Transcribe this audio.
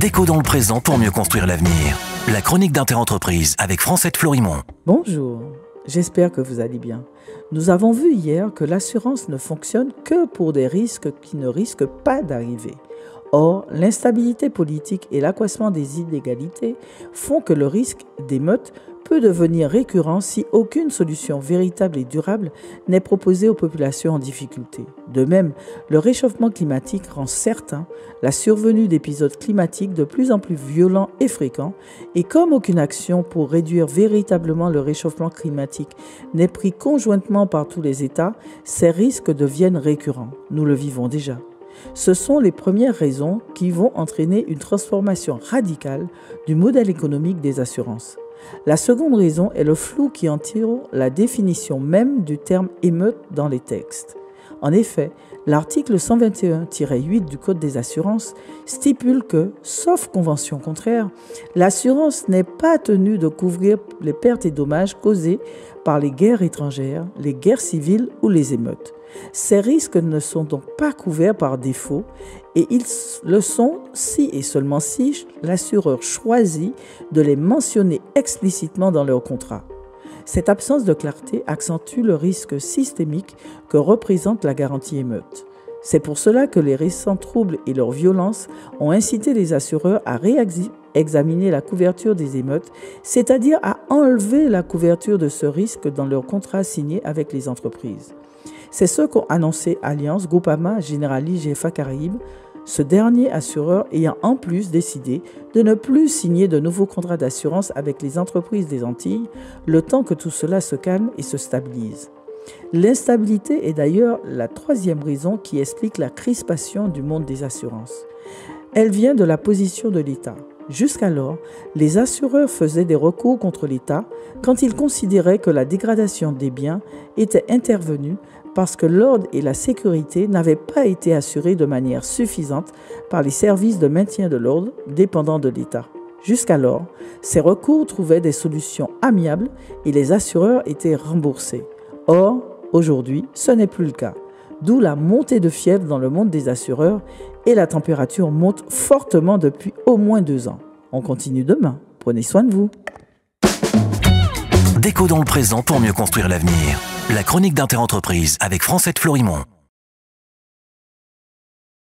Déco dans le présent pour mieux construire l'avenir. La chronique d'Interentreprise avec Francette Florimond. Bonjour, j'espère que vous allez bien. Nous avons vu hier que l'assurance ne fonctionne que pour des risques qui ne risquent pas d'arriver. Or, l'instabilité politique et l'accroissement des inégalités font que le risque d'émeute peut devenir récurrent si aucune solution véritable et durable n'est proposée aux populations en difficulté. De même, le réchauffement climatique rend certain la survenue d'épisodes climatiques de plus en plus violents et fréquents, et comme aucune action pour réduire véritablement le réchauffement climatique n'est prise conjointement par tous les États, ces risques deviennent récurrents. Nous le vivons déjà. Ce sont les premières raisons qui vont entraîner une transformation radicale du modèle économique des assurances. La seconde raison est le flou qui entoure la définition même du terme émeute dans les textes. En effet, l'article 121-8 du Code des assurances stipule que, sauf convention contraire, l'assurance n'est pas tenue de couvrir les pertes et dommages causés par les guerres étrangères, les guerres civiles ou les émeutes. Ces risques ne sont donc pas couverts par défaut et ils le sont si et seulement si l'assureur choisit de les mentionner explicitement dans leur contrat. Cette absence de clarté accentue le risque systémique que représente la garantie émeute. C'est pour cela que les récents troubles et leur violence ont incité les assureurs à réexaminer la couverture des émeutes, c'est-à-dire à enlever la couverture de ce risque dans leurs contrats signés avec les entreprises. C'est ce qu'ont annoncé Allianz, Groupama, Generali, GFA Caraïbes, ce dernier assureur ayant en plus décidé de ne plus signer de nouveaux contrats d'assurance avec les entreprises des Antilles, le temps que tout cela se calme et se stabilise. L'instabilité est d'ailleurs la troisième raison qui explique la crispation du monde des assurances. Elle vient de la position de l'État. Jusqu'alors, les assureurs faisaient des recours contre l'État quand ils considéraient que la dégradation des biens était intervenue parce que l'ordre et la sécurité n'avaient pas été assurés de manière suffisante par les services de maintien de l'ordre dépendants de l'État. Jusqu'alors, ces recours trouvaient des solutions amiables et les assureurs étaient remboursés. Or, aujourd'hui, ce n'est plus le cas. D'où la montée de fièvre dans le monde des assureurs et la température monte fortement depuis au moins 2 ans. On continue demain. Prenez soin de vous. Déco dans le présent pour mieux construire l'avenir. La chronique d'Interentreprise avec Francette Florimond.